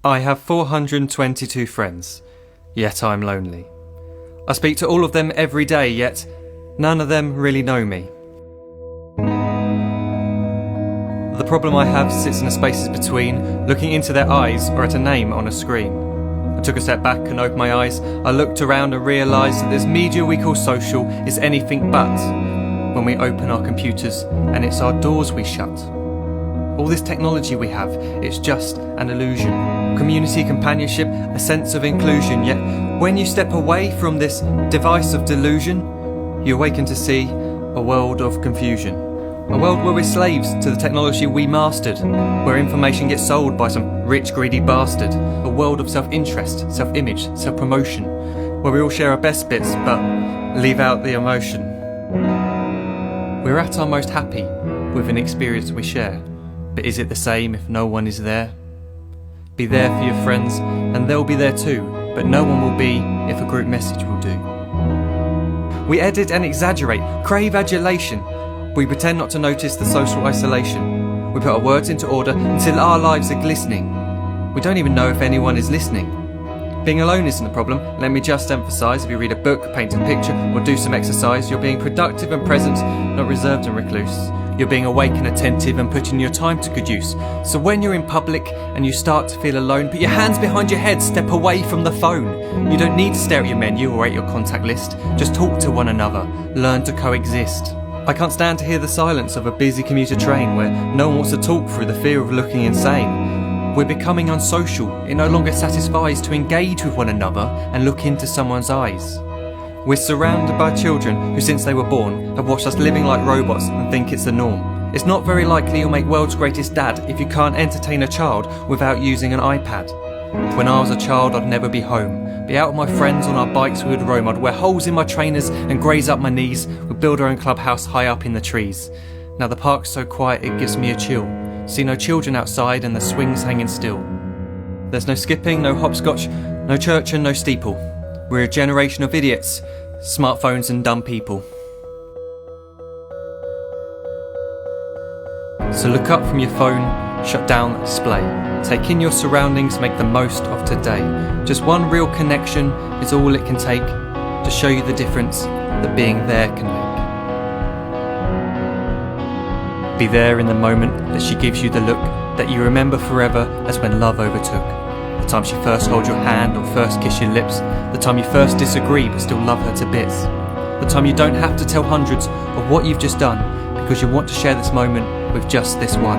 I have 422 friends, yet I'm lonely. I speak to all of them every day, yet none of them really know me. The problem I have sits in the spaces between looking into their eyes or at a name on a screen. I took a step back and opened my eyes. I looked around and realised that this media we call social is anything but when we open our computers and it's our doors we shut. All this technology we have, it's just an illusion. Community, companionship, a sense of inclusion. Yet when you step away from this device of delusion, you awaken to see a world of confusion. A world where we're slaves to the technology we mastered, where information gets sold by some rich, greedy bastard. A world of self-interest, self-image, self-promotion, where we all share our best bits but leave out the emotion. We're at our most happy with an experience we share. But is it the same if no one is there? Be there for your friends and they'll be there too, but no one will be if a group message will do. We edit and exaggerate, crave adulation. We pretend not to notice the social isolation. We put our words into order until our lives are glistening. We don't even know if anyone is listening. Being alone isn't a problem, let me just emphasise. If you read a book, paint a picture or do some exercise, you're being productive and present, not reserved and recluse. You're being awake and attentive and putting your time to good use. So when you're in public and you start to feel alone, put your hands behind your head, step away from the phone. You don't need to stare at your menu or at your contact list. Just talk to one another, learn to coexist. I can't stand to hear the silence of a busy commuter train where no one wants to talk through the fear of looking insane. We're becoming unsocial. It no longer satisfies to engage with one another and look into someone's eyes. We're surrounded by children who since they were born have watched us living like robots and think it's the norm. It's not very likely you'll make world's greatest dad if you can't entertain a child without using an iPad. When I was a child I'd never be home. Be out with my friends on our bikes we would roam. I'd wear holes in my trainers and graze up my knees. We'd build our own clubhouse high up in the trees. Now the park's so quiet it gives me a chill. See no children outside and the swings hanging still. There's no skipping, no hopscotch, no church and no steeple. We're a generation of idiots, smartphones and dumb people. So look up from your phone, shut down the display. Take in your surroundings, make the most of today. Just one real connection is all it can take to show you the difference that being there can make. Be there in the moment that she gives you the look that you remember forever as when love overtook. The time she first holds your hand or first kiss your lips. The time you first disagree but still love her to bits. The time you don't have to tell hundreds of what you've just done because you want to share this moment with just this one.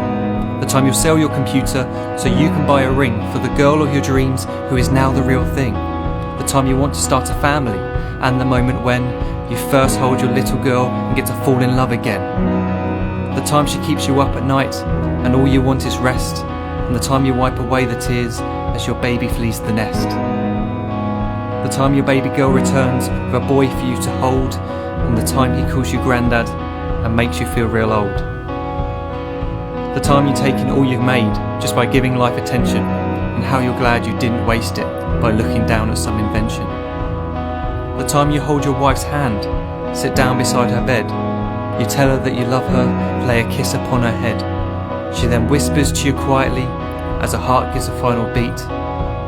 The time you'll sell your computer so you can buy a ring for the girl of your dreams who is now the real thing. The time you want to start a family and the moment when you first hold your little girl and get to fall in love again. The time she keeps you up at night and all you want is rest. And the time you wipe away the tears as your baby flees the nest. The time your baby girl returns with a boy for you to hold, and the time he calls you granddad and makes you feel real old. The time you take in all you've made just by giving life attention, and how you're glad you didn't waste it by looking down at some invention. The time you hold your wife's hand, sit down beside her bed, you tell her that you love her, lay a kiss upon her head. She then whispers to you quietly as her heart gives a final beat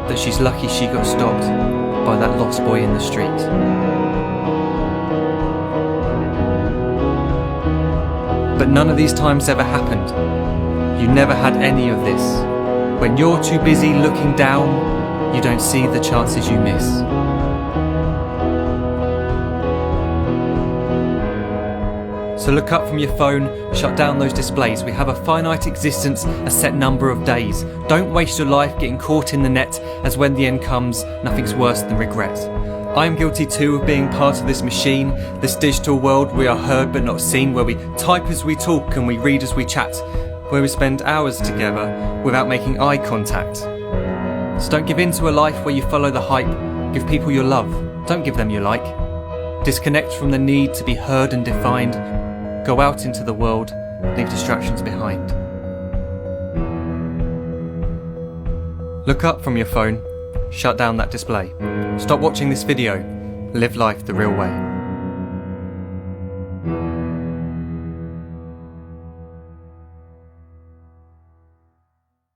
that she's lucky she got stopped by that lost boy in the street. But none of these times ever happened. You never had any of this. When you're too busy looking down, you don't see the chances you miss. So look up from your phone, shut down those displays. We have a finite existence, a set number of days. Don't waste your life getting caught in the net, as when the end comes, nothing's worse than regret. I am guilty too of being part of this machine, this digital world we are heard but not seen, where we type as we talk and we read as we chat, where we spend hours together without making eye contact. So don't give in to a life where you follow the hype. Give people your love, don't give them your like. Disconnect from the need to be heard and defined. Go out into the world, leave distractions behind. Look up from your phone, shut down that display. Stop watching this video, live life the real way.